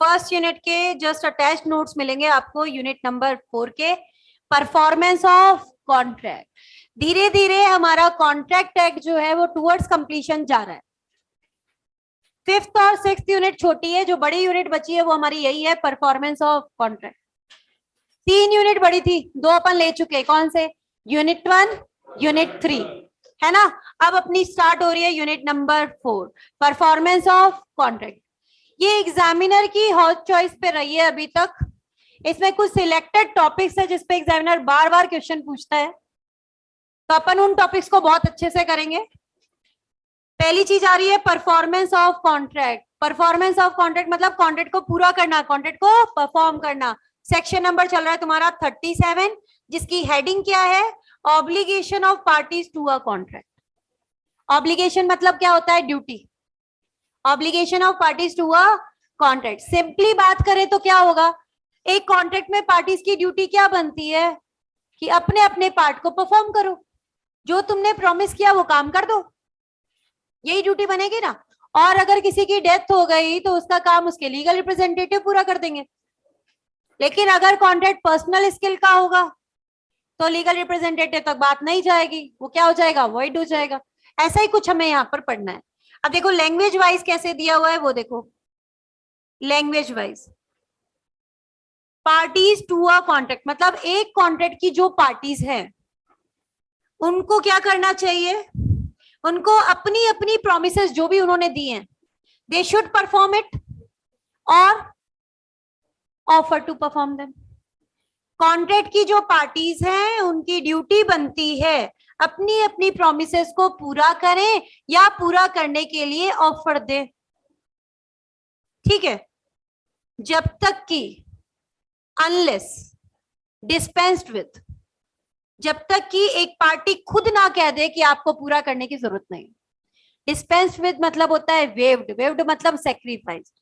First unit के just attach notes मिलेंगे आपको यूनिट नंबर 4 के, परफॉर्मेंस ऑफ कॉन्ट्रैक्ट। धीरे धीरे हमारा कॉन्ट्रैक्ट एक्ट जो है वो टुवर्ड्स कंप्लीशन जा रहा है। फिफ्थ और सिक्स्थ यूनिट छोटी है, जो बड़ी यूनिट बची है वो हमारी यही है, परफॉर्मेंस ऑफ कॉन्ट्रैक्ट। 3 यूनिट बड़ी थी, 2 अपन ले चुके, कौन से? यूनिट 1, यूनिट 3, है ना। अब अपनी स्टार्ट हो रही है unit number 4, performance of contract. ये एग्जामिनर की हॉट चॉइस पे रही है अभी तक। इसमें कुछ सिलेक्टेड टॉपिक्स है जिसपे एग्जामिनर बार बार क्वेश्चन पूछता है, तो अपन उन टॉपिक्स को बहुत अच्छे से करेंगे। पहली चीज आ रही है performance of contract. Performance of contract मतलब कॉन्ट्रैक्ट को पूरा करना, कॉन्ट्रैक्ट को परफॉर्म करना। सेक्शन नंबर चल रहा है तुम्हारा 37, जिसकी हेडिंग क्या है? Obligation of parties to a contract. Obligation मतलब क्या होता है? Duty. Obligation of parties to a contract, simply बात करें तो क्या होगा? एक कॉन्ट्रैक्ट में पार्टीज की ड्यूटी क्या बनती है कि अपने अपने पार्ट को परफॉर्म करो, जो तुमने प्रॉमिस किया वो काम कर दो, यही ड्यूटी बनेगी ना। और अगर किसी की डेथ हो गई तो उसका काम उसके लीगल रिप्रेजेंटेटिव पूरा कर देंगे। लेकिन अगर कॉन्ट्रैक्ट पर्सनल स्किल का होगा तो लीगल रिप्रेजेंटेटिव तक बात नहीं जाएगी, वो क्या हो जाएगा? वॉइड हो जाएगा। ऐसा ही कुछ हमें यहाँ पर पढ़ना है। अब देखो लैंग्वेज वाइज कैसे दिया हुआ है, वो देखो। Language wise parties to a contract मतलब एक कॉन्ट्रैक्ट की जो पार्टीज हैं उनको क्या करना चाहिए? उनको अपनी अपनी प्रोमिसेस जो भी उन्होंने दी हैं, दे शुड परफॉर्म इट और offer to perform them. Contract की जो पार्टीज हैं उनकी ड्यूटी बनती है अपनी अपनी प्रोमिसेस को पूरा करें या पूरा करने के लिए ऑफर दे। ठीक है, जब तक कि अनलेस डिस्पेंस्ड विथ, जब तक कि एक पार्टी खुद ना कह दे कि आपको पूरा करने की जरूरत नहीं। डिस्पेंस्ड विथ मतलब होता है वेव्ड, वेव्ड मतलब सेक्रीफाइस्ड।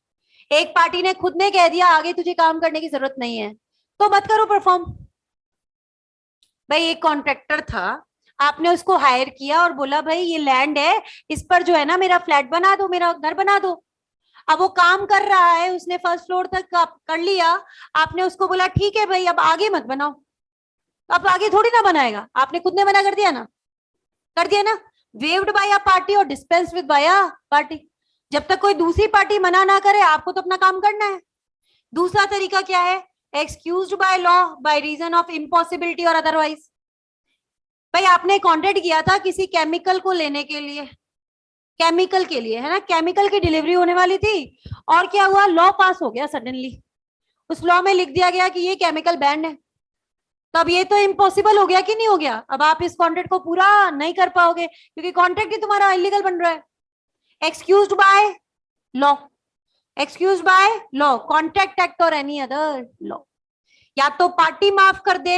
एक पार्टी ने खुद ने कह दिया आगे तुझे काम करने की जरूरत नहीं है तो मत करो परफॉर्म। भाई एक कॉन्ट्रैक्टर था, आपने उसको हायर किया और बोला भाई ये लैंड है, इस पर जो है ना मेरा फ्लैट बना दो, मेरा घर बना दो। अब वो काम कर रहा है, उसने फर्स्ट फ्लोर तक कर लिया, आपने उसको बोला ठीक है भाई अब आगे मत बनाओ। अब आगे थोड़ी ना बनाएगा, आपने खुद ने मना कर दिया ना, कर दिया ना। वेव्ड बाय अ पार्टी और dispense with by a party. जब तक कोई दूसरी पार्टी मना ना करे आपको तो अपना काम करना है। दूसरा तरीका क्या है? Excused by law by reason of impossibility और अदरवाइज। भाई आपने कॉन्ट्रैक्ट किया था किसी केमिकल को लेने के लिए, केमिकल के लिए है ना, केमिकल की डिलीवरी होने वाली थी और क्या हुआ? लॉ पास हो गया सडनली। उस लॉ में लिख दिया गया कि ये केमिकल बैंड है। तो अब ये तो इम्पॉसिबल हो गया कि नहीं हो गया? अब आप इस कॉन्ट्रैक्ट को पूरा नहीं कर पाओगे क्योंकि कॉन्ट्रैक्ट ही तुम्हारा इलीगल बन रहा है। Excused by law, excuse by law, contract act और एनी अदर लॉ। या तो पार्टी माफ कर दे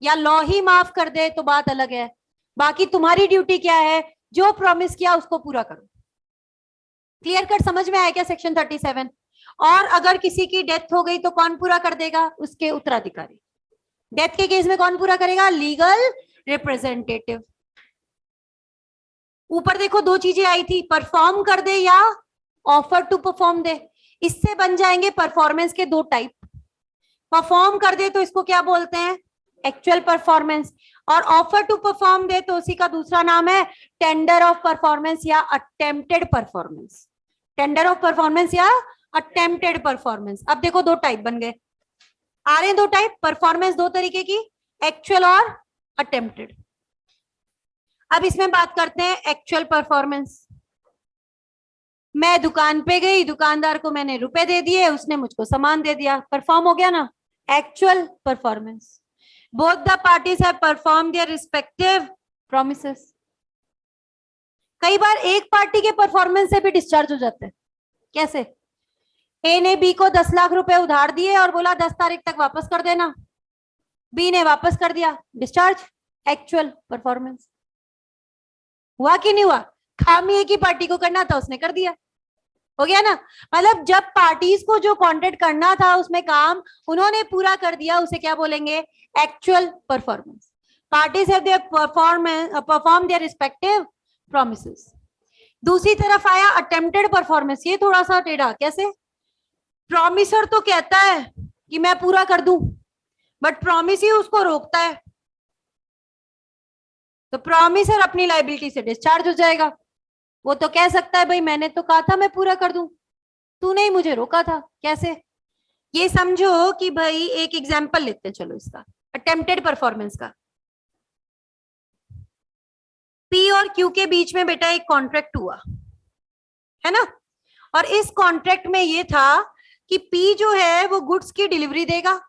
या लॉ ही माफ कर दे तो बात अलग है। बाकी तुम्हारी ड्यूटी क्या है? जो प्रॉमिस किया उसको पूरा करो। क्लियर कट समझ में आया क्या सेक्शन 37? और अगर किसी की डेथ हो गई तो कौन पूरा कर देगा? उसके उत्तराधिकारी। डेथ के केस में कौन पूरा करेगा? Legal representative. ऊपर देखो 2 चीजें आई थी, परफॉर्म कर दे या ऑफर टू परफॉर्म दे। इससे बन जाएंगे परफॉर्मेंस के 2 टाइप। परफॉर्म कर दे तो इसको क्या बोलते हैं? Actual performance. और ऑफर टू परफॉर्म दे तो उसी का दूसरा नाम है टेंडर ऑफ परफॉर्मेंस या attempted performance. Tender of performance या अटेम्प्टेड परफॉर्मेंस। अब देखो 2 टाइप बन गए, आ रहे हैं 2 टाइप परफॉर्मेंस, 2 तरीके की, एक्चुअल और अटेम्प्टेड। अब इसमें बात करते हैं एक्चुअल परफॉर्मेंस। मैं दुकान पे गई, दुकानदार को मैंने रुपए दे दिए, उसने मुझको सामान दे दिया, परफॉर्म हो गया ना? Actual performance. Both the parties have perform their respective promises. कई बार एक पार्टी के परफॉर्मेंस से भी डिस्चार्ज हो जाते हैं। कैसे? ए ने बी को 10 लाख रुपए उधार दिए और बोला 10 तारीख तक वापस कर देना। बी ने वापस कर दिया, डिस्चार्ज। Actual performance. हुआ कि नहीं हुआ? खामी एक ही पार्टी को करना था, उसने कर दिया, हो गया ना। मतलब जब पार्टीज को जो कॉन्ट्रैक्ट करना था उसमें काम उन्होंने पूरा कर दिया, उसे क्या बोलेंगे? Actual performance. Parties have their perform their respective promises. दूसरी तरफ आया अटेम्प्टेड परफॉर्मेंस। ये थोड़ा सा टेढ़ा, कैसे? प्रॉमिसर तो कहता है कि मैं पूरा कर दूं, बट प्रॉमिस ही उसको रोकता है, तो प्रॉमिसर अपनी लाइबिलिटी से डिस्चार्ज हो जाएगा। वो तो कह सकता है भाई मैंने तो कहा था मैं पूरा कर दूं, तूने ही मुझे रोका था। कैसे? ये समझो कि भाई एक एग्जाम्पल लेते हैं, चलो इसका, अटेम्प्टेड परफॉर्मेंस का। पी और क्यू के बीच में बेटा एक कॉन्ट्रैक्ट हुआ है ना, और इस कॉन्ट्रैक्ट में ये था कि पी जो है वो गुड्स की डिलीवरी देगा,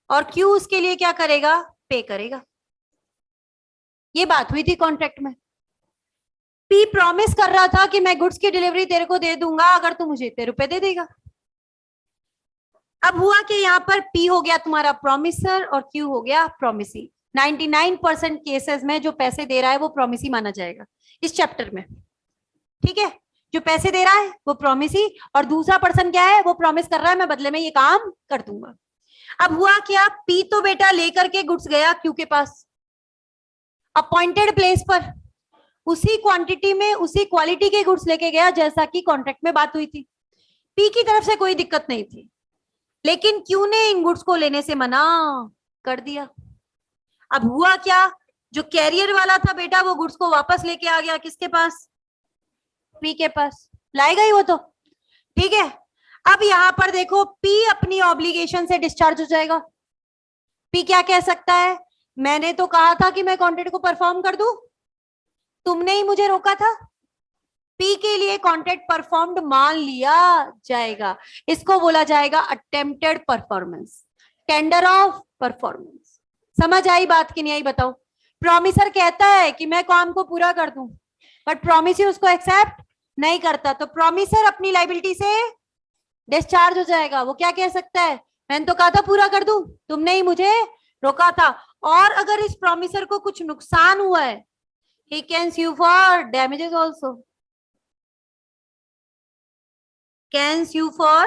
और क्यू उसके लिए क्या करेगा? पे करेगा। ये बात हुई थी कॉन्ट्रैक्ट में। पी प्रॉमिस कर रहा था कि मैं गुड्स की डिलीवरी तेरे को दे दूंगा अगर तू मुझे इतने रुपए दे देगा। अब हुआ कि यहाँ पर पी हो गया तुम्हारा प्रॉमिसर और क्यू हो गया प्रॉमिसी। 99% केसेस में जो पैसे दे रहा है वो प्रॉमिसी माना जाएगा इस चैप्टर में, ठीक है। जो पैसे दे रहा है वो प्रॉमिसी, और दूसरा पर्सन क्या है? वो प्रॉमिस कर रहा है मैं बदले में ये काम कर दूंगा। अब हुआ क्या, पी तो बेटा लेकर के गुड्स गया क्यू के पास अपॉइंटेड प्लेस पर, उसी क्वांटिटी में उसी क्वालिटी के गुड्स लेके गया जैसा कि कॉन्ट्रैक्ट में बात हुई थी। पी की तरफ से कोई दिक्कत नहीं थी, लेकिन क्यू ने इन गुड्स को लेने से मना कर दिया। अब हुआ क्या, जो कैरियर वाला था बेटा वो गुड्स को वापस लेके आ गया किसके पास? पी के पास। लाएगा ही वो तो, ठीक है। अब यहां पर देखो पी अपनी ऑब्लिगेशन से डिस्चार्ज हो जाएगा। पी क्या कह सकता है? मैंने तो कहा था कि मैं कॉन्ट्रैक्ट को परफॉर्म कर दूं, तुमने ही मुझे रोका था। पी के लिए कॉन्ट्रैक्ट परफॉर्म्ड मान लिया जाएगा, इसको बोला जाएगा attempted performance, tender of performance. समझ आई बात कि नहीं आई बताओ? प्रॉमिसर कहता है कि मैं काम को पूरा कर दूं, बट प्रॉमिसर उसको एक्सेप्ट नहीं करता, तो प्रॉमिसर अपनी लाइबिलिटी से डिस्चार्ज हो जाएगा। वो क्या कह सकता है? मैंने तो कहा था पूरा कर दूं, तुमने ही मुझे रोका था। और अगर इस प्रॉमिसर को कुछ नुकसान हुआ है, he can sue for damages also, can sue for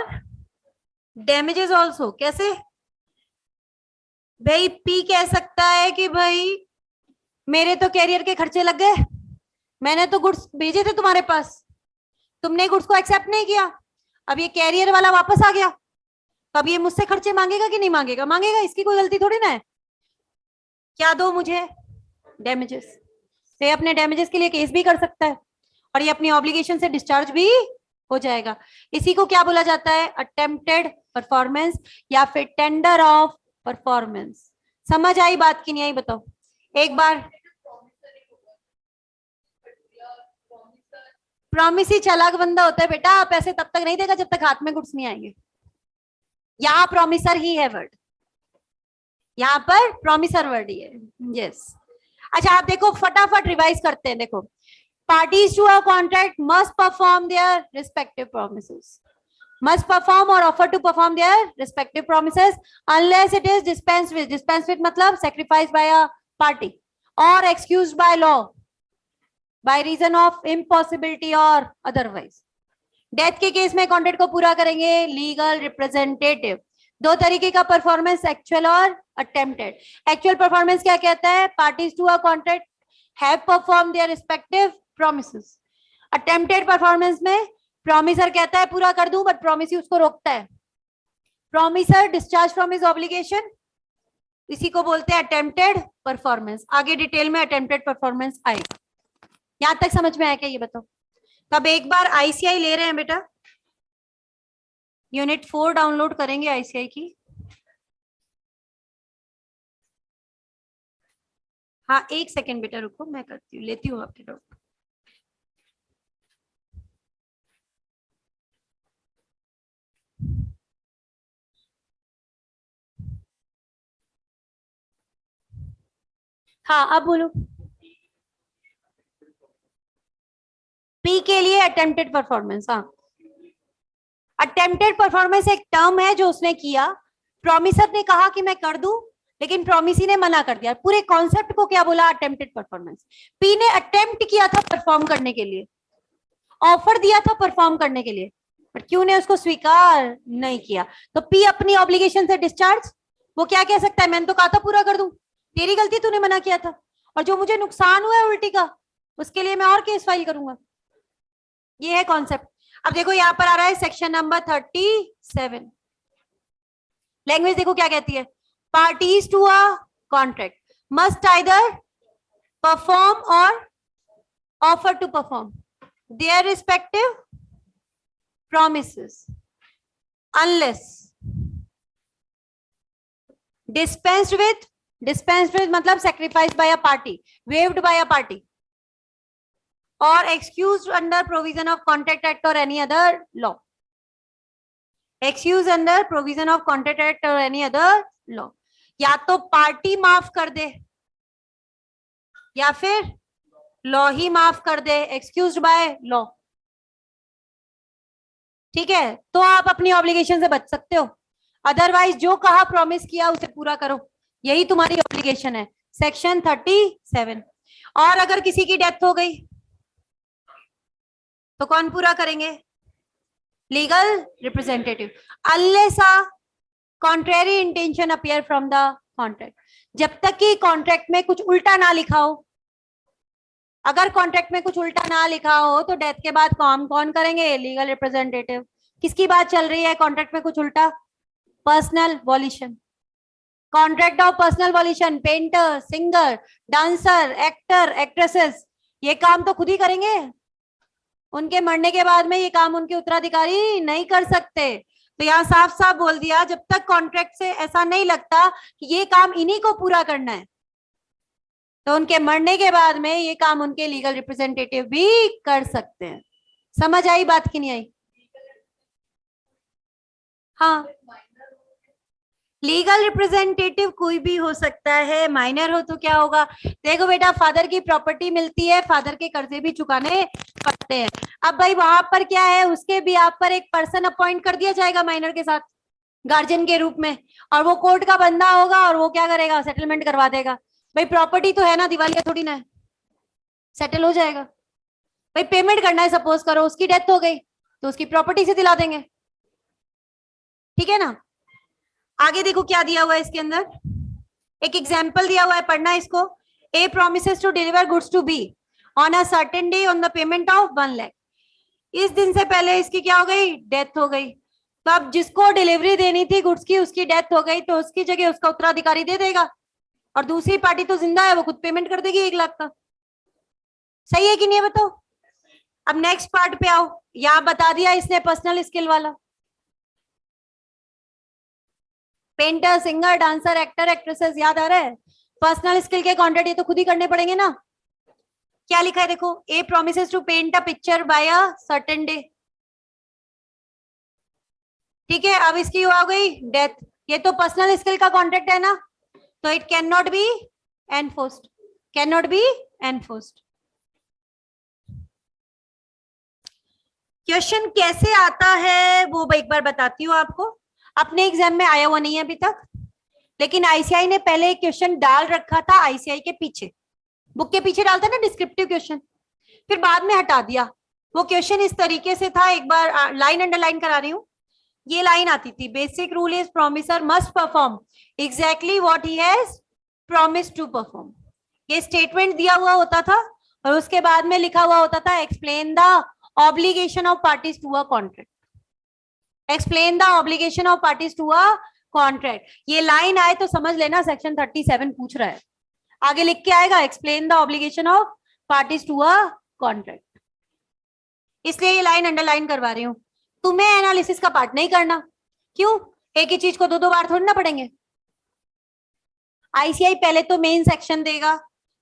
damages also। कैसे भाई? पी कह सकता है कि भाई मेरे तो कैरियर के खर्चे लग गए, मैंने तो गुड्स भेजे थे तुम्हारे पास, तुमने गुड्स को एक्सेप्ट नहीं किया, अब ये कैरियर वाला वापस आ गया, तो अब ये मुझसे खर्चे मांगेगा कि नहीं मांगेगा? मांगेगा, इसकी कोई गलती थोड़ी ना है। क्या दो मुझे? डैमेजेस। तो ये अपने डैमेजेस के लिए केस भी कर सकता है, और ये अपनी ऑब्लिगेशन से डिस्चार्ज भी हो जाएगा। इसी को क्या बोला जाता है? अटेम्प्टेड परफॉर्मेंस या फिर टेंडर ऑफ परफॉर्मेंस। समझ आई बात की नहीं आई बताओ एक बार? प्रॉमिस ही चालाक बंदा होता है बेटा, पैसे तब तक नहीं देगा जब तक हाथ में गुड्स नहीं आएंगे। यहाँ प्रॉमिसर ही है वर्ड, यहाँ पर प्रॉमिसर वर्ड ही है। यस। अच्छा आप देखो, फटाफट रिवाइज करते हैं। देखो, parties to a contract must perform their respective promises, must perform or offer to perform their respective promises unless it is dispensed with। dispensed with मतलब sacrificed by a party or excused by law by reason of impossibility or otherwise। Death के case में contract को पूरा करेंगे legal representative. दो तरीके का performance, actual और अटेम्प्टेड। एक्चुअल परफॉर्मेंस क्या कहता है? Parties to a contract have perform their respective promises. Attempted performance में प्रॉमिसर कहता है पूरा कर दूं, बट प्रॉमिस उसको रोकता है। Promiser discharge from his obligation, इसी को बोलते हैं अटेम्प्टेड परफॉर्मेंस। आगे डिटेल में अटेम्प्टेड परफॉर्मेंस आएगा। यहां तक समझ में आया क्या ये बताओ? तब एक बार आईसीआई ले रहे हैं बेटा, यूनिट 4 डाउनलोड करेंगे आईसीआई की। हाँ एक सेकेंड बेटा रुको, मैं करती हूँ, लेती हूँ आपके डाउट। हाँ अब बोलो। पी के लिए अटेम्प्टेड परफॉर्मेंस। हाँ, अटेम्प्टेड परफॉर्मेंस एक टर्म है जो उसने किया। प्रॉमिसर ने कहा कि मैं कर दूं, लेकिन प्रॉमिसी ने मना कर दिया। पूरे कॉन्सेप्ट को क्या बोला? Attempted performance. पी ने अटेम्प्ट किया था परफॉर्म करने के लिए, ऑफर दिया था परफॉर्म करने के लिए, बट क्यू ने उसको स्वीकार नहीं किया। तो पी अपनी ऑब्लिगेशन से डिस्चार्ज। वो क्या कह सकता है? मैंने तो कहा था पूरा कर दूं, तेरी गलती, तूने मना किया था, और जो मुझे नुकसान हुआ है उल्टी का उसके लिए मैं और केस फाइल करूंगा। ये है कॉन्सेप्ट। अब देखो यहां पर आ रहा है सेक्शन नंबर 37। लैंग्वेज देखो क्या कहती है, parties to a contract must either perform or offer to perform their respective promises unless dispensed with मतलब sacrificed by a party, waived by a party or excused under provision of contract act or any other law, excused under provision of contract act or any other law। या तो party माफ कर दे या फिर law ही माफ कर दे, excused by law. ठीक है, तो आप अपनी ऑब्लिगेशन से बच सकते हो। अदरवाइज जो कहा प्रॉमिस किया उसे पूरा करो, यही तुम्हारी ऑब्लिगेशन है, सेक्शन 37। और अगर किसी की डेथ हो गई तो कौन पूरा करेंगे, legal representative, unless a contrary intention appear from the contract. जब तक कि कॉन्ट्रैक्ट में कुछ उल्टा ना लिखा हो, अगर कॉन्ट्रैक्ट में कुछ उल्टा ना लिखा हो तो डेथ के बाद काम कौन करेंगे, लीगल रिप्रेजेंटेटिव। किसकी बात चल रही है कॉन्ट्रैक्ट में कुछ उल्टा, personal violation, contract of personal violation, painter, singer, dancer, actor, actresses, ये काम तो खुद ही करेंगे। उनके मरने के बाद में ये काम उनके उत्तराधिकारी नहीं कर सकते। तो यहाँ साफ साफ बोल दिया, जब तक कॉन्ट्रैक्ट से ऐसा नहीं लगता कि ये काम इन्हीं को पूरा करना है, तो उनके मरने के बाद में ये काम उनके लीगल रिप्रेजेंटेटिव भी कर सकते हैं। समझ आई बात कि नहीं आई? हाँ, लीगल रिप्रेजेंटेटिव कोई भी हो सकता है। माइनर हो तो क्या होगा, देखो बेटा फादर की प्रॉपर्टी मिलती है, फादर के कर्जे भी चुकाने पड़ते हैं। अब भाई वहां पर क्या है, उसके भी आप पर एक पर्सन अपॉइंट कर दिया जाएगा माइनर के साथ गार्जियन के रूप में, और वो कोर्ट का बंदा होगा और वो क्या करेगा, सेटलमेंट करवा देगा। भाई प्रॉपर्टी तो है ना, दिवालिया थोड़ी ना है, सेटल हो जाएगा। भाई पेमेंट करना है, सपोज करो उसकी डेथ हो गई तो उसकी प्रॉपर्टी से दिला देंगे। ठीक है ना। आगे देखो क्या दिया हुआ है इसके अंदर, एक एग्जाम्पल दिया हुआ है, पढ़ना है इसको। A promises to deliver goods to B on a certain day on the payment of 1 lakh. इस दिन से पहले इसकी क्या हो गई, डेथ हो गई। तो अब जिसको डिलीवरी देनी थी गुड्स की, उसकी डेथ हो गई, तो उसकी जगह उसका उत्तराधिकारी दे देगा, और दूसरी पार्टी तो जिंदा है, वो खुद पेमेंट कर देगी 1 लाख का। सही है कि नहीं है बताओ। अब नेक्स्ट पार्ट पे आओ, यहां बता दिया इसने पर्सनल स्किल वाला, painter, singer, dancer, actor, actresses, याद आ रहा है। पर्सनल स्किल के कॉन्ट्रैक्ट ये तो खुद ही करने पड़ेंगे ना। क्या लिखा है देखो, A promises to paint a picture by a certain day. ठीक है, अब इसकी हो गई डेथ, ये तो पर्सनल स्किल का कॉन्ट्रैक्ट है ना, तो it can not B enforced, can not B enforced. Question कैसे आता है वो एक बार बताती हूँ आपको, अपने एग्जाम में आया हुआ नहीं है अभी तक, लेकिन आईसीआई ने पहले एक क्वेश्चन डाल रखा था, आईसीआई के पीछे, बुक के पीछे डालता है ना डिस्क्रिप्टिव क्वेश्चन, फिर बाद में हटा दिया। वो क्वेश्चन इस तरीके से था, एक बार लाइन अंडरलाइन करा रही हूँ। ये लाइन आती थी, basic rule is promisor must perform exactly what he has promised to perform. ये स्टेटमेंट दिया हुआ होता था, और उसके बाद में लिखा हुआ होता था explain the obligation of parties to a contract, explain the obligation of parties to a contract. ये लाइन आए तो समझ लेना सेक्शन 37 पूछ रहा है, आगे लिख के आएगा explain the obligation of parties to a contract, इसलिए ये लाइन अंडरलाइन करवा रही हूँ। तुम्हें एनालिसिस का पार्ट नहीं करना, क्यों, एक ही चीज को दो दो बार थोड़ी ना पढ़ेंगे। आईसीआई पहले तो मेन सेक्शन देगा,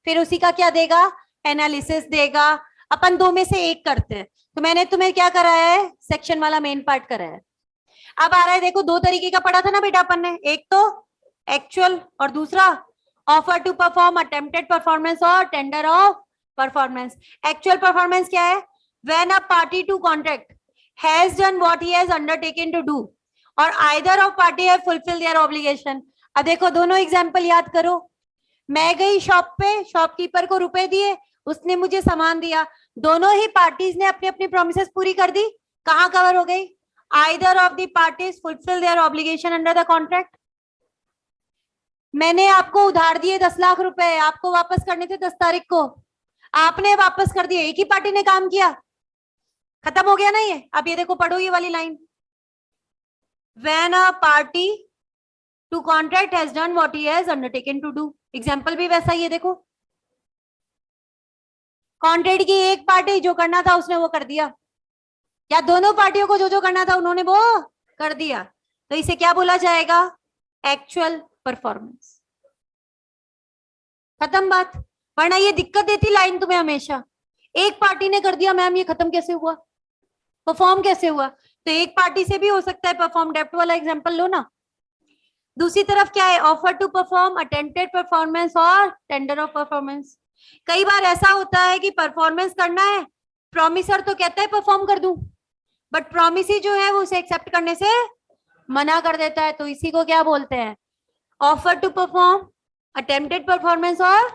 फिर उसी का क्या देगा, एनालिसिस देगा, अपन दो में से एक करते हैं। तो मैंने तुम्हें क्या कराया है, सेक्शन वाला मेन पार्ट कराया है। अब आ रहा है देखो, दो तरीके का पढ़ा था ना बेटा अपन ने, एक तो एक्चुअल और दूसरा offer to perform, attempted performance और tender of performance. Actual performance क्या है, when a party to contract has done what he has undertaken to do or either of party have fulfil their obligation. अब देखो दोनों example याद करो, मैं गई शॉप पे, शॉपकीपर को रुपए दिए, उसने मुझे सामान दिया, दोनों ही पार्टीज ने अपनी अपनी प्रोमिसेस पूरी कर दी, कहां कवर हो गई, either of the parties fulfil their obligation under the contract. मैंने आपको उधार दिए 10 लाख रुपए, आपको वापस करने थे 10 तारीख को, आपने वापस कर दिया, एक ही पार्टी ने काम किया, खत्म हो गया ना ये। अब ये देखो, पढ़ो ये वाली line, when a party to contract has done what he has undertaken to do. Example भी वैसा ही है, देखो कॉन्ट्रैक्ट की एक पार्टी जो करना था उसने वो कर दिया, या दोनों पार्टियों को जो जो करना था उन्होंने वो कर दिया, तो इसे क्या बोला जाएगा? Actual performance. खत्म बात। वरना ये दिक्कत देती लाइन तुम्हें हमेशा, एक पार्टी ने कर दिया मैम, ये खत्म कैसे हुआ, परफॉर्म कैसे हुआ? तो एक पार्टी से भी हो सकता है परफॉर्म, डेप्ट वाला एग्जांपल लो ना। दूसरी तरफ क्या है? Offer to perform, attempted performance और टेंडर ऑफ परफॉर्मेंस। कई बार ऐसा होता है कि परफॉर्मेंस करना है, प्रॉमिसर तो कहता है परफॉर्म कर दूं, बट प्रॉमिसी जो है वो उसे एक्सेप्ट करने से मना कर देता है, तो इसी को क्या बोलते हैं? Offer to perform, attempted performance और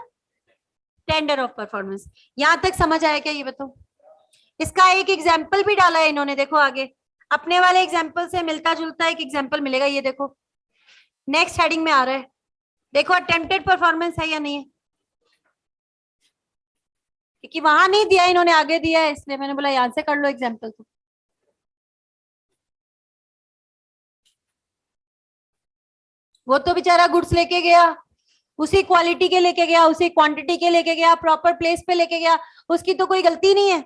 टेंडर ऑफ परफॉर्मेंस। यहां तक समझ आया क्या ये बताओ? इसका एक एग्जाम्पल भी डाला है इन्होंने, देखो आगे अपने वाले एग्जाम्पल से मिलता जुलता एक एग्जाम्पल मिलेगा, ये देखो नेक्स्ट हेडिंग में आ रहा है, देखो अटेम्प्टेड परफॉर्मेंस है या नहीं है, क्योंकि वहां नहीं दिया इन्होंने, आगे दिया है, इसलिए मैंने बोला यहां से कर लो एग्जाम्पल। तो वो तो बेचारा गुड्स लेके गया, उसी क्वालिटी के लेके गया, उसी क्वांटिटी के लेके गया, प्रॉपर प्लेस पे लेके गया, उसकी तो कोई गलती नहीं है,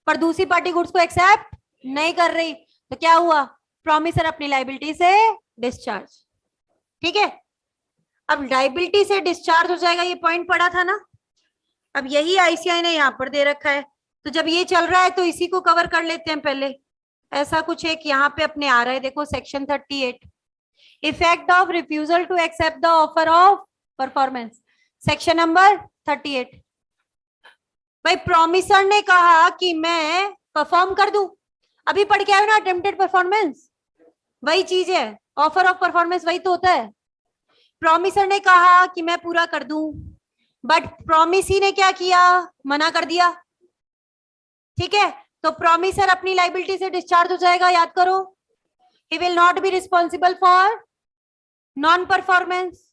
पर दूसरी पार्टी गुड्स को एक्सेप्ट नहीं कर रही, तो क्या हुआ? प्रॉमिसर अपनी लाइबिलिटी से डिस्चार्ज। ठीक है, अब लाइबिलिटी से डिस्चार्ज हो जाएगा, ये पॉइंट पड़ा था ना। अब यही आईसीआई ने यहाँ पर दे रखा है, तो जब ये चल रहा है तो इसी को कवर कर लेते हैं पहले। ऐसा कुछ एक यहाँ पे अपने आ रहा है, देखो section 38, effect of refusal to accept the offer of performance, section number 38। भाई प्रॉमिसर ने कहा कि मैं परफॉर्म कर दूं, अभी पढ़ के आए ना अटेम्प्टेड परफॉर्मेंस, वही चीज है, ऑफर ऑफ परफॉर्मेंस वही तो होता है। प्रॉमिसर ने कहा कि मैं पूरा कर दूं, बट प्रॉमिसी ने क्या किया? मना कर दिया। ठीक है, तो प्रॉमिसर अपनी लाइबिलिटी से डिस्चार्ज हो जाएगा, याद करो, he will not be responsible for non performance.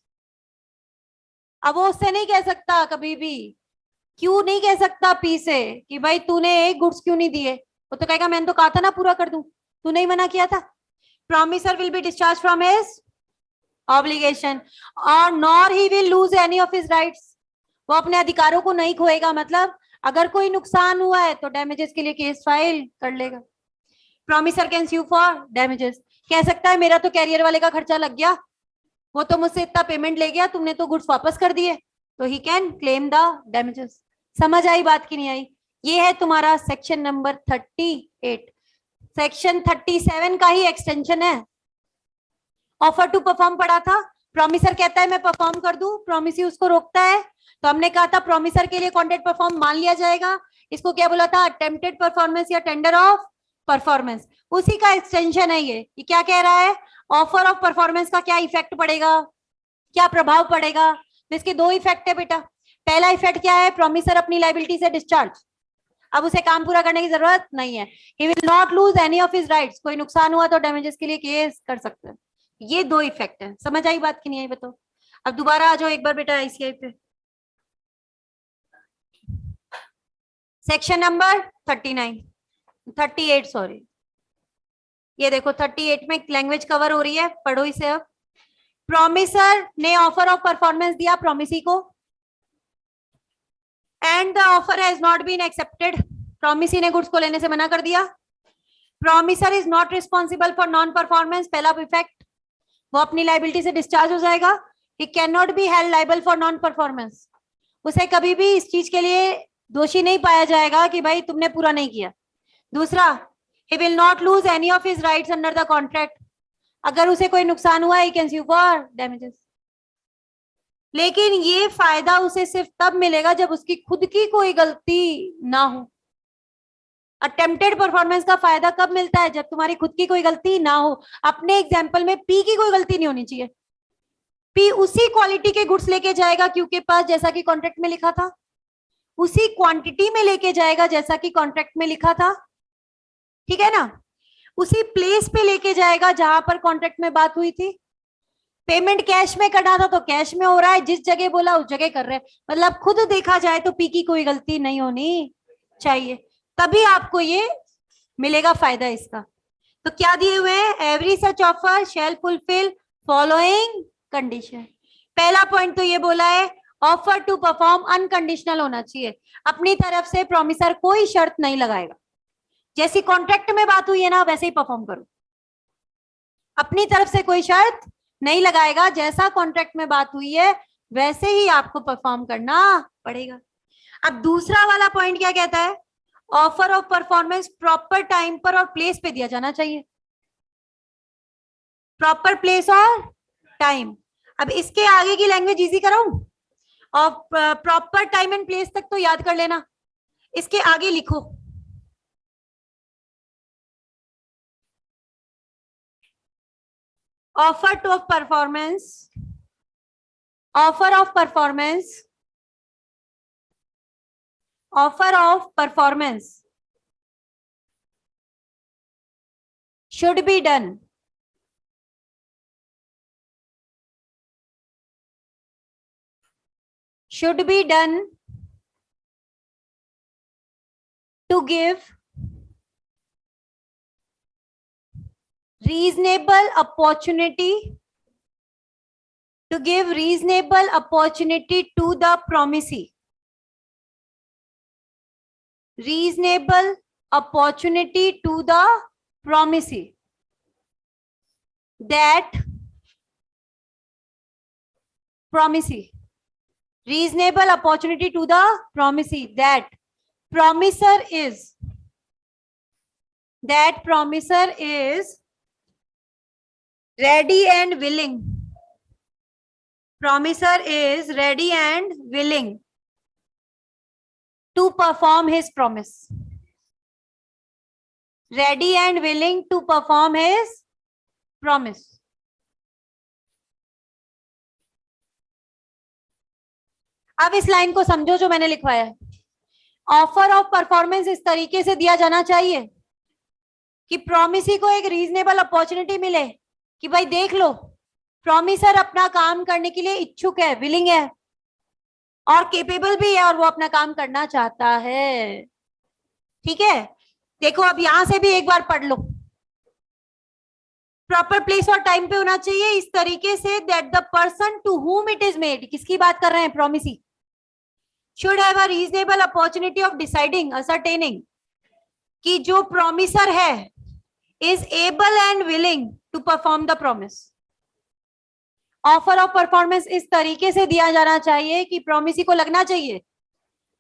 अब वो उससे नहीं कह सकता कभी भी, क्यों नहीं कह सकता पी से कि भाई तूने एक गुड्स क्यों नहीं दिए, वो तो कहेगा मैंने तो कहा था ना पूरा कर दूं, तूने ही मना किया था। Promisor will be discharge from his obligation और nor he will lose any of his rights, वो अपने अधिकारों को नहीं खोएगा, मतलब अगर कोई नुकसान हुआ है तो डैमेजेस के लिए केस फाइल कर लेगा। Promisor can sue for damages, कह सकता है मेरा तो कैरियर वाले का खर्चा लग गया, वो तो मुझसे इतना पेमेंट ले गया, तुमने तो गुड्स वापस कर दिए, तो he can claim the damages. समझ आई बात की नहीं आई? ये है तुम्हारा सेक्शन नंबर 38। सेक्शन 37 का ही एक्सटेंशन है। ऑफर टू परफॉर्म पढ़ा था, प्रॉमिसर कहता है मैं परफॉर्म कर दूं, प्रॉमिसी उसको रोकता है, तो हमने कहा था प्रॉमिसर के लिए कॉन्ट्रैक्ट परफॉर्म मान लिया जाएगा, इसको क्या बोला था? अटेम्प्टेड परफॉर्मेंस या टेंडर ऑफ परफॉर्मेंस, उसी का एक्सटेंशन है ये। क्या कह रहा है? ऑफर ऑफ परफॉर्मेंस का क्या इफेक्ट पड़ेगा, क्या प्रभाव पड़ेगा? तो इसके दो इफेक्ट है बेटा। पहला इफेक्ट क्या है? प्रॉमिसर अपनी लाइबिलिटी से डिस्चार्ज, अब उसे काम पूरा करने की जरूरत नहीं है, he will not lose any of his rights, कोई नुकसान हुआ तो डैमेजेस के लिए केस कर सकते हैं। ये दो इफेक्ट है। समझ आई बात की नहीं आई बताओ? अब दोबारा आ जाओ एक बार बेटा आईसीआई पे, सेक्शन नंबर 38 सॉरी, ये देखो 38 में लैंग्वेज कवर हो रही है, पढ़ो इसे। अब प्रॉमिसर ने ऑफर ऑफ परफॉर्मेंस दिया प्रॉमिसी को, and the offer has not been accepted, promisee ने गुड्स को लेने से मना कर दिया। Promisor is not responsible for non performance, पहला इफेक्ट, वो अपनी लाइबिलिटी से डिस्चार्ज हो जाएगा, he can not be held liable for non performance, उसे कभी भी इस चीज के लिए दोषी नहीं पाया जाएगा कि भाई तुमने पूरा नहीं किया। दूसरा, he will not lose any of his rights under the contract, अगर उसे कोई नुकसान हुआ he can sue for damages। लेकिन ये फायदा उसे सिर्फ तब मिलेगा जब उसकी खुद की कोई गलती ना हो। अटेम्प्टेड परफॉर्मेंस का फायदा कब मिलता है? जब तुम्हारी खुद की कोई गलती ना हो। अपने एग्जाम्पल में पी की कोई गलती नहीं होनी चाहिए, पी उसी क्वालिटी के गुड्स लेके जाएगा क्योंकि पास जैसा कि कॉन्ट्रैक्ट में लिखा था, उसी क्वांटिटी में लेके जाएगा जैसा कि कॉन्ट्रैक्ट में लिखा था, ठीक है ना, उसी प्लेस पे लेके जाएगा जहां पर कॉन्ट्रैक्ट में बात हुई थी। पेमेंट कैश में करना था तो कैश में हो रहा है, जिस जगह बोला उस जगह कर रहे हैं। मतलब खुद देखा जाए तो पी की कोई गलती नहीं होनी चाहिए, तभी आपको ये मिलेगा फायदा इसका। तो क्या दिए हुए हैं, एवरी सच ऑफर शैल फुलफिल फॉलोइंग कंडीशन। पहला पॉइंट तो ये बोला है ऑफर टू परफॉर्म अनकंडीशनल होना चाहिए, अपनी तरफ से प्रॉमिसर कोई शर्त नहीं लगाएगा। जैसी कॉन्ट्रैक्ट में बात हुई है ना वैसे ही परफॉर्म करो, अपनी तरफ से कोई शर्त नहीं लगाएगा, जैसा कॉन्ट्रैक्ट में बात हुई है वैसे ही आपको परफॉर्म करना पड़ेगा। अब दूसरा वाला पॉइंट क्या कहता है, offer of performance proper time पर और प्लेस पे दिया जाना चाहिए, प्रॉपर प्लेस और टाइम। अब इसके आगे की लैंग्वेज इजी कराऊं, और प्रॉपर टाइम एंड प्लेस तक तो याद कर लेना, इसके आगे लिखो offer two of performance, offer of performance, offer of performance should be done to give reasonable opportunity to the promisee, reasonable opportunity to the promisee that reasonable opportunity to the promisee that promiser is ready and willing, promiser is ready and willing to perform his promise, ready and willing to perform his promise। अब इस line को समझो जो मैंने लिखवाया है, offer of performance इस तरीके से दिया जाना चाहिए कि प्रॉमिसी को एक रीजनेबल अपॉर्चुनिटी मिले कि भाई देख लो प्रॉमिसर अपना काम करने के लिए इच्छुक है, विलिंग है और केपेबल भी है और वो अपना काम करना चाहता है। ठीक है, देखो अब यहां से भी एक बार पढ़ लो, प्रॉपर प्लेस और टाइम पे होना चाहिए इस तरीके से that the person to whom it is made, किसकी बात कर रहे हैं, promisee, should have a reasonable opportunity of deciding ascertaining कि जो प्रॉमिसर है is able and willing to perform the promise. Offer of performance इस तरीके से दिया जाना चाहिए कि प्रॉमिसी को लगना चाहिए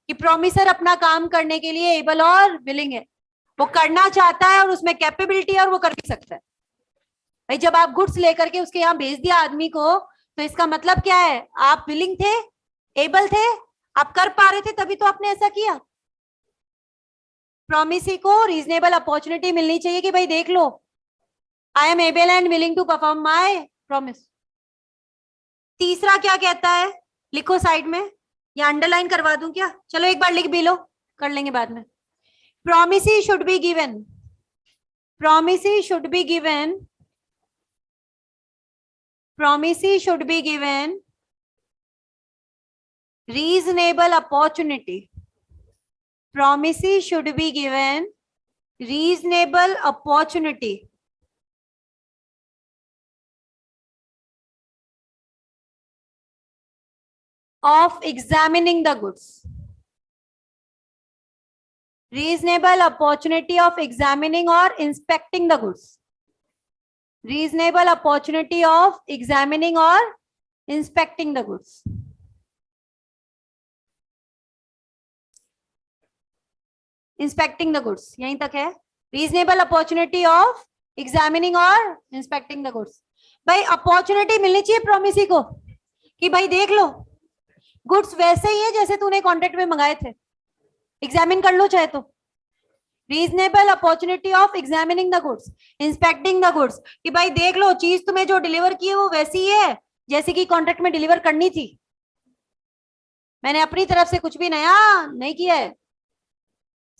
कि प्रॉमिसर अपना काम करने के लिए एबल और विलिंग है, वो करना चाहता है और उसमें कैपेबिलिटी है और वो कर भी सकता है। भाई जब आप गुड्स लेकर के उसके यहाँ भेज दिया आदमी को तो इसका मतलब क्या है, आप विलिंग थे, एबल थे, आप कर पा रहे थे, तभी तो आपने ऐसा किया। प्रॉमिसी को रीजनेबल अपॉर्चुनिटी मिलनी चाहिए कि भाई देख लो I am able and willing to perform my promise. तीसरा क्या कहता है, लिखो साइड में या अंडरलाइन करवा दूं क्या, चलो एक बार लिख भी लो, कर लेंगे बाद में। Promisee should be given, promisee should be given, promisee should be given reasonable opportunity, promisee should be given reasonable opportunity of examining the goods, reasonable opportunity of examining or inspecting the goods, reasonable opportunity of examining or inspecting the goods। Inspecting the goods यहीं तक है, reasonable opportunity of examining और inspecting the goods. भाई opportunity मिलनी चाहिए promisee को कि भाई देख लो गुड्स वैसे ही है जैसे तूने कॉन्ट्रैक्ट में मंगाए थे, एग्जामिन कर लो चाहे तो। Reasonable opportunity of examining the goods, inspecting the goods कि भाई देख लो चीज तुम्हें जो डिलीवर की है वो वैसी ही है जैसे कि कॉन्ट्रैक्ट में डिलीवर करनी थी, मैंने अपनी तरफ से कुछ भी नया नहीं किया है।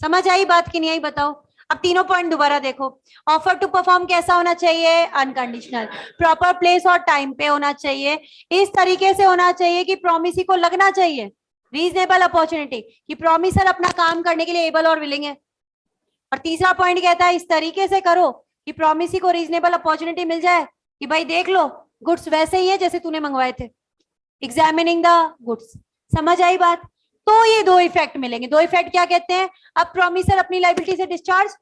समझ आई बात कि नहीं आई बताओ। अब तीनों पॉइंट दोबारा देखो। ऑफर टू परफॉर्म कैसा होना चाहिए? अनकंडीशनल। प्रॉपर प्लेस और टाइम पे होना चाहिए। इस तरीके से होना चाहिए कि प्रॉमिसी को लगना चाहिए रीजनेबल अपॉर्चुनिटी, कि प्रॉमिसर अपना काम करने के लिए एबल और विलिंग है। और तीसरा पॉइंट कहता है इस तरीके से करो कि प्रॉमिसी को रीजनेबल अपॉर्चुनिटी मिल जाए कि भाई देख लो गुड्स वैसे ही है जैसे तूने मंगवाए थे, एग्जामिनिंग द गुड्स। समझ आई बात? तो ये दो इफेक्ट मिलेंगे। दो इफेक्ट क्या कहते हैं? अब प्रॉमिसर अपनी लाइबिलिटी से discharge,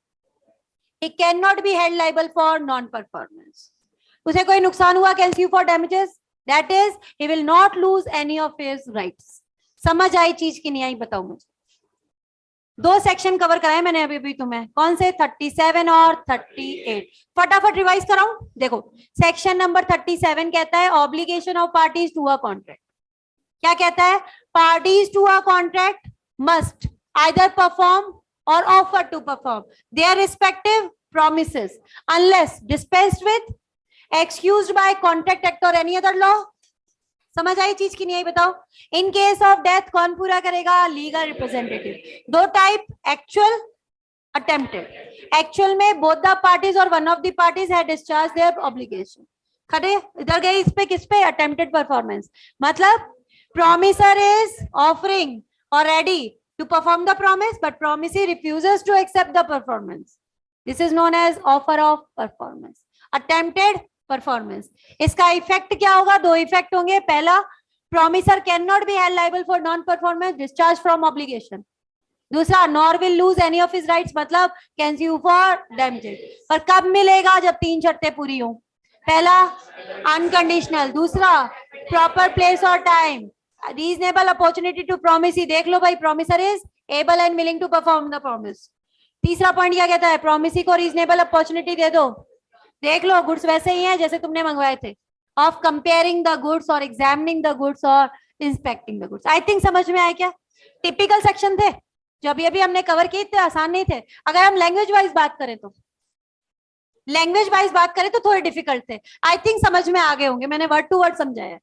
he cannot be held liable for non performance। उसे कोई नुकसान हुआ, can sue for damages, that is he will not lose any of his rights। समझ आई चीज की नहीं आई? बताओ मुझे। दो सेक्शन कवर कराए मैंने अभी भी तुम्हें, कौन से? 37 और 38। फटाफट रिवाइज कराऊं। देखो सेक्शन नंबर 37 कहता है obligation of parties to a contract. क्या कहता है? Parties to a contract must either perform or offer to perform their respective promises unless dispensed with, excused by contract act or any other law। समझ आई चीज की नहीं आई? बताओ। In case of death कौन पूरा करेगा? Legal representative. दो type, actual, attempted. Actual में बोथ द पार्टीज और one of the parties had discharge their obligation. खड़े इधर गए इस पे, किस पे? Attempted performance. मतलब प्रॉमिसर इज ऑफरिंग और ready to perform the promise, but promisee refuses to accept the performance. This is known as offer of performance, attempted performance। इसका इफेक्ट क्या होगा? दो इफेक्ट होंगे। पहला, promiser cannot be held liable for non performance, discharge from obligation। दूसरा, nor will lose any of his rights, मतलब can sue for damages। पर कब मिलेगा? जब तीन शर्तें पूरी हो। पहला अनकंडीशनल, दूसरा प्रॉपर प्लेस और time, reasonable opportunity to promise. देख लो भाई, promisor is able and willing to perform the promise. तीसरा पॉइंट क्या कहता है? प्रॉमिसी को रीजनेबल अपॉर्चुनिटी दे दो। देख लो गुड्स वैसे ही हैं जैसे तुमने मंगवाए थे। ऑफ कंपेयरिंग द गुड्स और एग्जामिनिंग द गुड्स और inspecting the goods. I think समझ में आया क्या? टिपिकल सेक्शन थे जो अभी अभी हमने कवर किए थे, आसान नहीं थे। अगर हम लैंग्वेज वाइज बात करें तो, लैंग्वेज वाइज बात करें तो थोड़े डिफिकल्ट थे। आई थिंक समझ में आ गए होंगे, मैंने वर्ड टू वर्ड समझाया।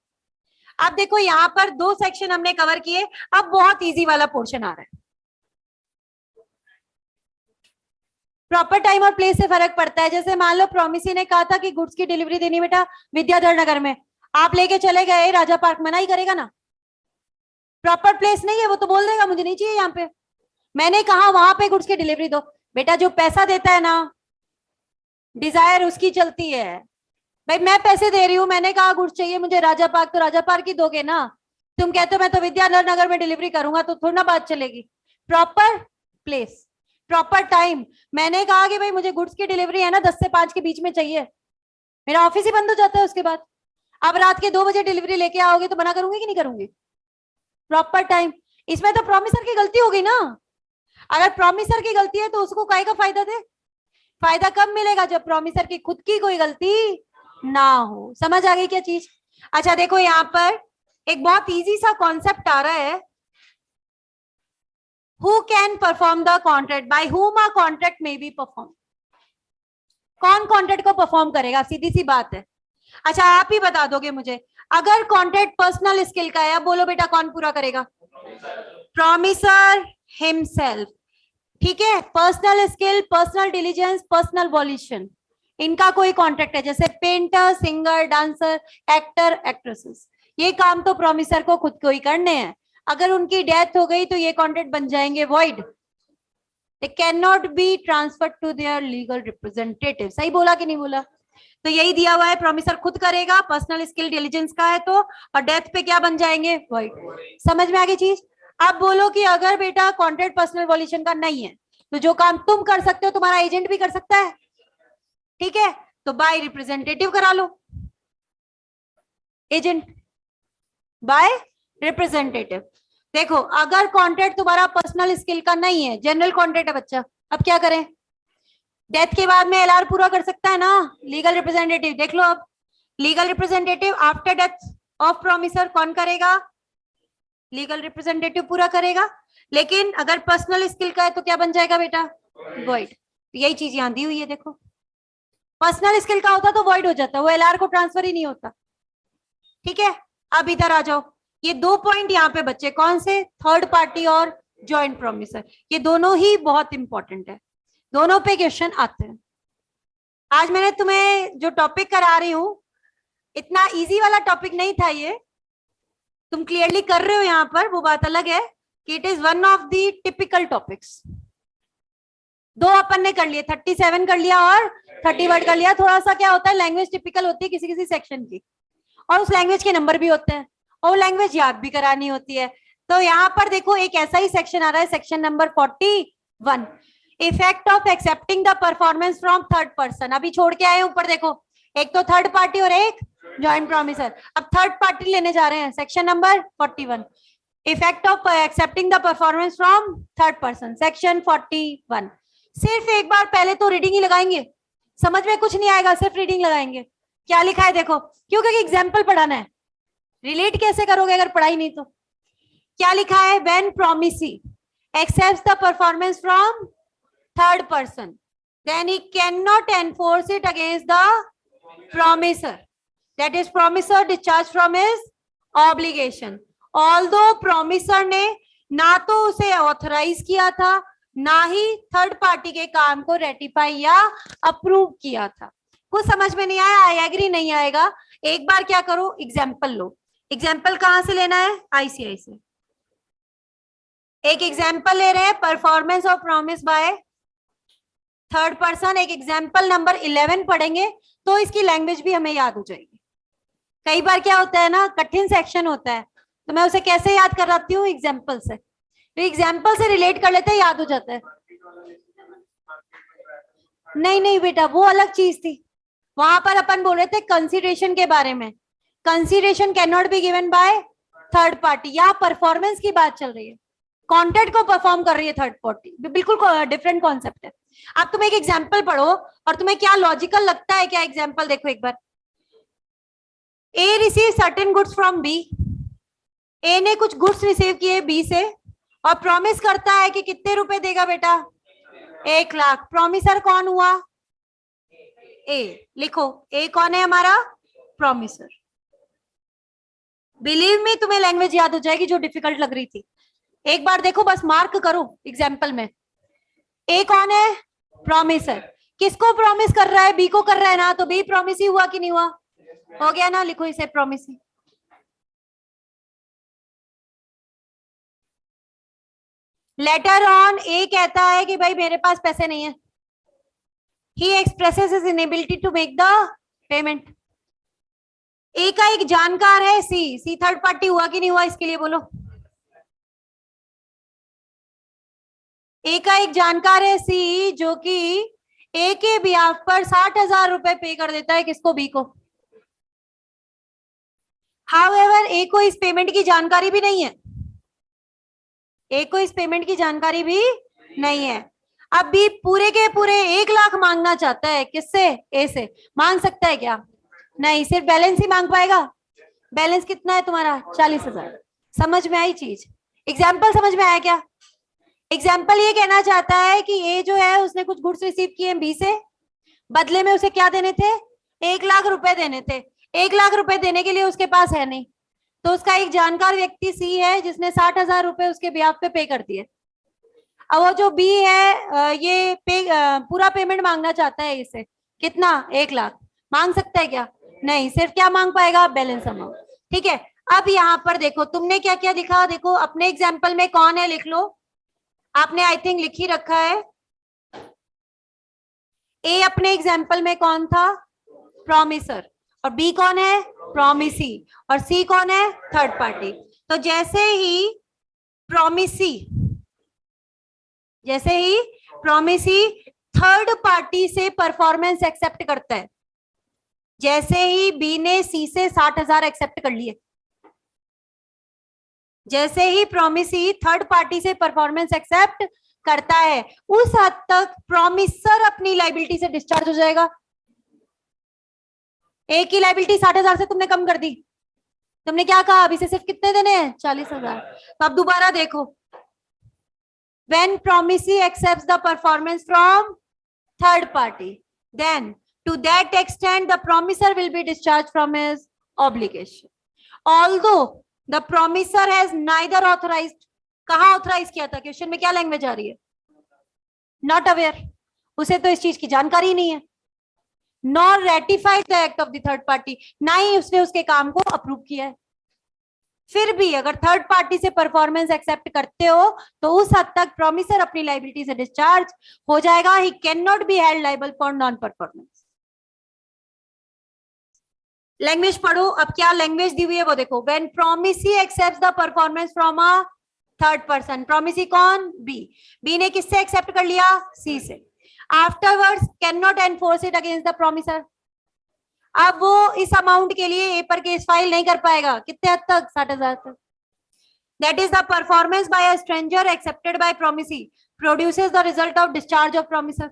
अब देखो यहाँ पर दो सेक्शन हमने कवर किए, अब बहुत इजी वाला पोर्शन आ रहा है। प्रॉपर टाइम और प्लेस से फर्क पड़ता है। जैसे मान लो प्रॉमिसी ने कहा था कि गुड्स की डिलीवरी देनी बेटा विद्याधर नगर में, आप लेके चले गए राजा पार्क, मना ही करेगा ना। प्रॉपर प्लेस नहीं है, वो तो बोल देगा मुझे नहीं चाहिए यहाँ पे। मैंने कहा वहां पे गुड्स की डिलीवरी दो। बेटा जो पैसा देता है ना, डिजायर उसकी चलती है। भाई मैं पैसे दे रही हूँ, मैंने कहा गुड्स चाहिए मुझे राजा पार्क, तो राजा पार्क ही दोगे ना। तुम कहते हो मैं तो विद्याधर नगर में डिलीवरी करूंगा, तो थोड़ी ना बात चलेगी। Proper place, proper time. मैंने कहा कि भाई मुझे गुड्स की डिलीवरी है ना 10 से 5 के बीच में चाहिए, मेरा ऑफिस ही बंद हो जाता है उसके बाद। अब रात के 2 बजे डिलीवरी लेके आओगे तो मना करूंगी कि नहीं करूंगी? Proper time. इसमें तो प्रॉमिसर की गलती होगी ना। अगर प्रॉमिसर की गलती है तो उसको काय का फायदा दे? फायदा कब मिलेगा? जब प्रॉमिसर की खुद की कोई गलती ना हो। समझ आ गई क्या चीज? अच्छा देखो यहाँ पर एक बहुत इजी सा कॉन्सेप्ट आ रहा है, who can perform the contract, by whom a contract may be perform. कौन कॉन्ट्रैक्ट को परफॉर्म करेगा? सीधी सी बात है। अच्छा आप ही बता दोगे मुझे, अगर कॉन्ट्रैक्ट पर्सनल स्किल का है, अब बोलो बेटा कौन पूरा करेगा? Promiser himself. ठीक है, personal skill, personal diligence, personal violation, इनका कोई कॉन्ट्रैक्ट है। जैसे painter, singer, dancer, actor, actresses, ये काम तो प्रॉमिसर को खुद को ही करने हैं। अगर उनकी डेथ हो गई तो ये कॉन्ट्रैक्ट बन जाएंगे void. They can not be transferred to their legal representative. सही बोला कि नहीं बोला? तो यही दिया हुआ है, प्रॉमिसर खुद करेगा, पर्सनल स्किल डिलीजेंस का है तो, और डेथ पे क्या बन जाएंगे? वॉइड। समझ में आ गई चीज? अब बोलो कि अगर बेटा कॉन्ट्रैक्ट पर्सनल वॉल्यूशन का नहीं है तो जो काम तुम कर सकते हो तुम्हारा एजेंट भी कर सकता है। ठीक है, तो बाय रिप्रेजेंटेटिव करा लो, एजेंट बाय रिप्रेजेंटेटिव। देखो अगर कॉन्ट्रैक्ट तुम्हारा पर्सनल स्किल का नहीं है, जनरल कॉन्ट्रैक्ट है बच्चा, अब क्या करें? डेथ के बाद में एलआर पूरा कर सकता है ना लीगल रिप्रेजेंटेटिव। देख लो अब, legal representative after death of promiser कौन करेगा? लीगल रिप्रेजेंटेटिव पूरा करेगा। लेकिन अगर पर्सनल स्किल का है तो क्या बन जाएगा बेटा? वॉइड। यही चीज यहां दी हुई है। देखो पर्सनल स्किल का होता तो वॉइड हो जाता, वो एलआर को ट्रांसफर ही नहीं होता। ठीक है, अब इधर आ जाओ। ये दो पॉइंट यहाँ पे बच्चे कौन से? थर्ड पार्टी और ज्वाइंट प्रॉमिसर, ये दोनों ही बहुत इंपॉर्टेंट है। दोनों पे क्वेश्चन आते हैं। आज मैंने तुम्हें जो टॉपिक करा रही हूं, इतना इजी वाला टॉपिक नहीं था ये, तुम क्लियरली कर रहे हो यहाँ पर, वो बात अलग है कि it is one of the typical topics. दो अपन ने कर लिए, 37 कर लिया और 30 वर्ड कर लिया। थोड़ा सा क्या होता है, लैंग्वेज टिपिकल होती है किसी किसी सेक्शन की, और उस लैंग्वेज के नंबर भी होते हैं, और वो लैंग्वेज याद भी करानी होती है। तो यहाँ पर देखो एक ऐसा ही सेक्शन आ रहा है, section number 41, effect of accepting the performance from third person. अभी छोड़ के आए ऊपर देखो, एक तो थर्ड पार्टी और एक जॉइंट प्रॉमिसर। अब थर्ड पार्टी लेने जा रहे हैं, section number 41, effect of accepting the performance from third person, section 41। सिर्फ एक बार पहले तो रीडिंग ही लगाएंगे, समझ में कुछ नहीं आएगा, सिर्फ रीडिंग लगाएंगे। क्या लिखा है देखो, क्योंकि एग्जाम्पल पढ़ाना है, रिलेट कैसे करोगे अगर पढ़ाई नहीं तो। क्या लिखा है, when promisee accepts the performance from third person then he can not enforce it against the promisor, that is promisor discharge from his obligation. Although promisor ने ना तो उसे ऑथराइज किया था, ना ही थर्ड पार्टी के काम को रेटिफाई या अप्रूव किया था। कुछ समझ में नहीं आया, आई एग्री नहीं आएगा, एक बार क्या करो, एग्जाम्पल लो। एग्जाम्पल कहां से लेना है, आईसीआई से। एक एग्जाम्पल ले रहे हैं, performance of promise by third person. एक एग्जाम्पल नंबर 11 पढ़ेंगे तो इसकी लैंग्वेज भी हमें याद हो जाएगी। कई बार क्या होता है ना, कठिन सेक्शन होता है तो मैं उसे कैसे याद कराती हूँ, एग्जाम्पल से। तो एग्जाम्पल से रिलेट कर लेते हैं, याद हो जाता है। नहीं नहीं बेटा, वो अलग चीज थी, वहां पर अपन बोल रहे थे कंसीडरेशन के बारे में। Consideration can not be given by third party, यहाँ परफॉर्मेंस की बात चल रही है, कॉन्ट्रैक्ट को परफॉर्म कर रही है थर्ड पार्टी, बिल्कुल डिफरेंट कॉन्सेप्ट है। अब तुम एक एग्जाम्पल पढ़ो और तुम्हें क्या लॉजिकल लगता है क्या, एग्जाम्पल देखो एक बार। A receive certain goods from B, A ने कुछ गुड्स रिसीव किए बी से और प्रॉमिस करता है कि कितने रुपए देगा बेटा, 1 लाख। प्रॉमिसर कौन हुआ, ए। लिखो ए कौन है हमारा, प्रॉमिसर। बिलीव मी तुम्हें लैंग्वेज याद हो जाएगी जो डिफिकल्ट लग रही थी। एक बार देखो, बस मार्क करो एग्जाम्पल में। ए कौन है, प्रॉमिसर। किसको प्रॉमिस कर रहा है, बी को कर रहा है ना, तो बी प्रॉमिस ही हुआ कि नहीं हुआ, हो गया ना, लिखो इसे प्रॉमिस। लेटर ऑन, ए कहता है कि भाई मेरे पास पैसे नहीं है, he expresses his inability to make the payment. A का एक जानकार है सी, सी थर्ड पार्टी हुआ कि नहीं हुआ, इसके लिए बोलो। ए का एक जानकार है सी, जो कि ए के बिहाफ पर 60,000 रुपए पे कर देता है, किसको, बी को। हाउएवर ए को इस पेमेंट की जानकारी भी नहीं है, ए को इस पेमेंट की जानकारी भी नहीं है। अब बी पूरे के पूरे 1 लाख मांगना चाहता है, किससे, ए से। मांग सकता है क्या, नहीं, सिर्फ बैलेंस ही मांग पाएगा। बैलेंस कितना है तुम्हारा, 40,000। समझ में आई चीज, एग्जाम्पल समझ में आया क्या। एग्जाम्पल ये कहना चाहता है कि ए जो है उसने कुछ गुड्स रिसीव किए बी से, बदले में उसे क्या देने थे, 1 लाख रुपए देने थे। 1 लाख रुपए देने के लिए उसके पास है नहीं, तो उसका एक जानकार व्यक्ति सी है जिसने 60,000 रुपए उसके ब्याज पे पे कर दिए। अब वो जो बी है ये पूरा पेमेंट मांगना चाहता है इसे, कितना, 1 लाख। मांग सकता है क्या, नहीं, सिर्फ क्या मांग पाएगा, बैलेंस अमाउंट। ठीक है, अब यहाँ पर देखो तुमने क्या क्या लिखा, देखो अपने एग्जाम्पल में कौन है, लिख लो। आपने आई थिंक लिख ही रखा है, ए अपने एग्जाम्पल में कौन था, प्रॉमिसर, और बी कौन है, प्रॉमिसी, और सी कौन है, थर्ड पार्टी। तो जैसे ही प्रॉमिसी थर्ड पार्टी से परफॉर्मेंस एक्सेप्ट करता है, जैसे ही बी ने सी से 60,000 एक्सेप्ट कर लिए, जैसे ही प्रॉमिसी थर्ड पार्टी से परफॉर्मेंस एक्सेप्ट करता है, उस हद तक प्रॉमिसर अपनी लाइबिलिटी से डिस्चार्ज हो जाएगा। ए की लाइबिलिटी 60,000 से तुमने कम कर दी, तुमने क्या कहा, अभी से सिर्फ कितने देने हैं, 40,000। तो अब दोबारा देखो, when promisee accepts the performance from third party, then to that extent the promisor will be discharged from his obligation, although the promisor has neither authorized, कहाँ ऑथराइज किया था, क्वेश्चन में क्या लैंग्वेज आ रही है, नॉट अवेयर, उसे तो इस चीज की जानकारी नहीं है। Nor ratified the act of the third party, ना ही उसने उसके काम को अप्रूव किया है। फिर भी अगर थर्ड पार्टी से परफॉर्मेंस एक्सेप्ट करते हो तो उस हद तक प्रोमिसर अपनी लाइबिलिटी से डिस्चार्ज हो जाएगा। He can not be held liable for non performance. Language पढ़ो। अब क्या लैंग्वेज दी हुई है वो देखो। When promisee accepts the performance from a third person, promisee कौन? बी। बी ने किससे एक्सेप्ट कर लिया? सी से। Afterwards can not enforce it against the promisor. अब वो इस अमाउंट के लिए ए पर केस फाइल नहीं कर पाएगा। कितने हद तक? 60,000 तक। That is the performance by a stranger accepted by promisee produces the result of discharge of promisor.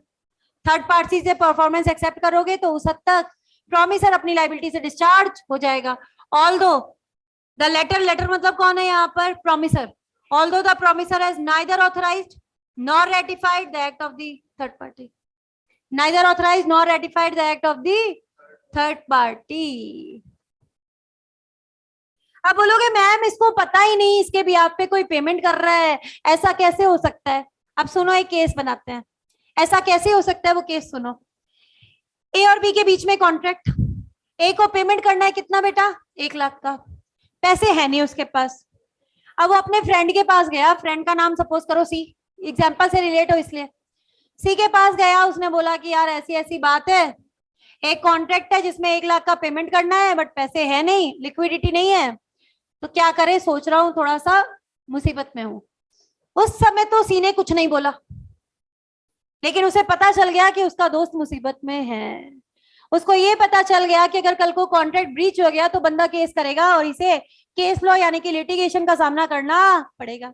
Third party से परफॉर्मेंस एक्सेप्ट करोगे तो उस हद तक प्रोमिसर अपनी लाइबिलिटी से डिस्चार्ज हो जाएगा। ऑल्दो द लेटर मतलब कौन है यहाँ पर? Promisor. Although the promisor has neither authorised nor ratified the act of the third party. Neither authorised nor ratified the act of the third party. अब बोलोगे मैम इसको पता ही नहीं, इसके भी आप पे कोई पेमेंट कर रहा है, ऐसा कैसे हो सकता है? अब सुनो, एक केस बनाते हैं। ऐसा कैसे हो सकता है वो केस सुनो। ए और बी के बीच में कॉन्ट्रैक्ट। ए को पेमेंट करना है कितना बेटा? 1 लाख का। पैसे है नहीं उसके पास। अब वो अपने फ्रेंड के पास गया, फ्रेंड का नाम सपोज करो सी, एग्जाम्पल से रिलेट हो इसलिए। सी के पास गया, उसने बोला कि यार ऐसी ऐसी बात है, एक कॉन्ट्रैक्ट है जिसमें 1 लाख का पेमेंट करना है बट पैसे है नहीं, लिक्विडिटी नहीं है, तो क्या करे, सोच रहा हूँ, थोड़ा सा मुसीबत में हूं। उस समय तो सी ने कुछ नहीं बोला, लेकिन उसे पता चल गया कि उसका दोस्त मुसीबत में है। उसको ये पता चल गया कि अगर कल को कॉन्ट्रैक्ट ब्रीच हो गया तो बंदा केस करेगा और इसे केस लॉ यानी कि लिटिगेशन का सामना करना पड़ेगा।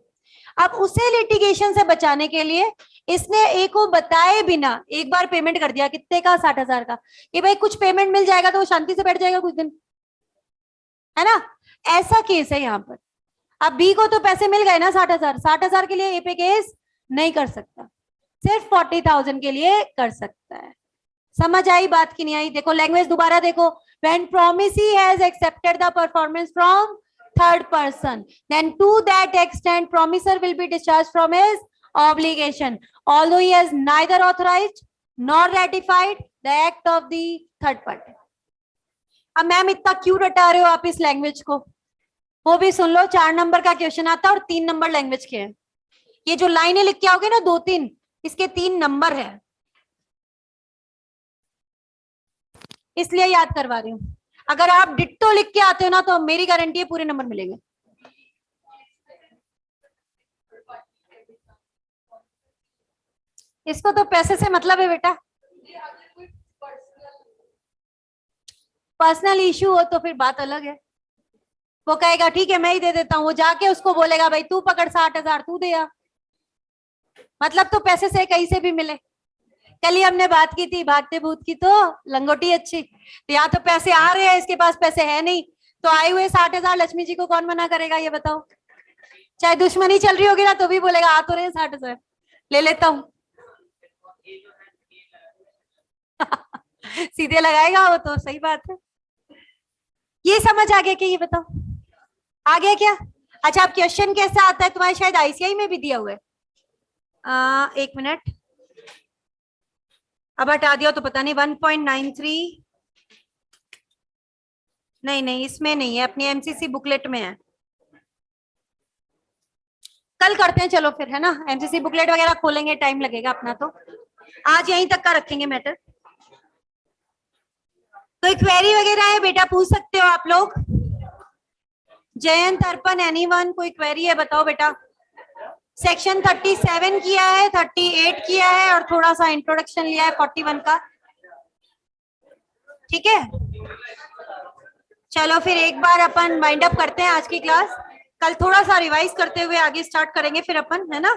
अब उसे लिटिगेशन से बचाने के लिए इसने ए को बताए बिना एक बार पेमेंट कर दिया। कितने का? 60,000 का। कि भाई कुछ पेमेंट मिल जाएगा तो वो शांति से बैठ जाएगा कुछ दिन, है ना? ऐसा केस है यहाँ पर। अब बी को तो पैसे मिल गए ना 60,000। 60,000 के लिए ए पे केस नहीं कर सकता, सिर्फ 40,000 के लिए कर सकता है। समझ आई बात की नहीं आई? देखो लैंग्वेज दोबारा देखो। When promisee has accepted the performance from third person, then to that extent promiser will be discharged from his obligation, although he has neither authorized nor ratified the act of the third party. अब ma'am इतना क्यों रटा रहे हो आप इस language को? वो भी सुन लो। 4 नंबर का क्वेश्चन आता है और 3 नंबर लैंग्वेज के हैं। ये जो लाइनें लिख के आओगे ना 2-3, इसके 3 नंबर है, इसलिए याद करवा रही हूँ। अगर आप डिट्टो लिख के आते हो ना तो मेरी गारंटी है पूरे नंबर मिलेंगे। इसको तो पैसे से मतलब है बेटा। पर्सनल इश्यू हो तो फिर बात अलग है। वो कहेगा ठीक है मैं ही दे देता हूँ, वो जाके उसको बोलेगा भाई तू पकड़ 60,000 तू दे आ। मतलब तो पैसे से कहीं से भी मिले। कल ही हमने बात की थी भागते भूत की, तो लंगोटी अच्छी। तो यहाँ तो पैसे आ रहे हैं, इसके पास पैसे है नहीं, तो आए हुए 60,000 लक्ष्मी जी को कौन मना करेगा ये बताओ? चाहे दुश्मनी चल रही होगी ना तो भी बोलेगा आ तो रहे 60,000, ले लेता हूँ। सीधे लगाएगा वो तो, सही बात है। ये समझ आ गया क्या? ये बताओ आ गया क्या? अच्छा अब क्वेश्चन कैसा आता है तुम्हारे? शायद आईसीआई में भी दिया हुआ है। 1 मिनट, अब हटा दिया तो पता नहीं। 1.93 नहीं इसमें नहीं है, अपनी एमसीसी बुकलेट में है। कल करते हैं चलो फिर, है ना? एमसीसी बुकलेट वगैरह खोलेंगे, टाइम लगेगा अपना, तो आज यहीं तक का रखेंगे मैटर। कोई क्वेरी वगैरह है बेटा पूछ सकते हो आप लोग। जयंत, अर्पण, एनीवन, कोई क्वेरी है बताओ बेटा। सेक्शन 37 किया है, 38 किया है और थोड़ा सा इंट्रोडक्शन लिया है 41 का। ठीक है चलो फिर एक बार अपन वाइंड अप करते हैं आज की क्लास। कल थोड़ा सा रिवाइज करते हुए आगे स्टार्ट करेंगे फिर अपन, है ना?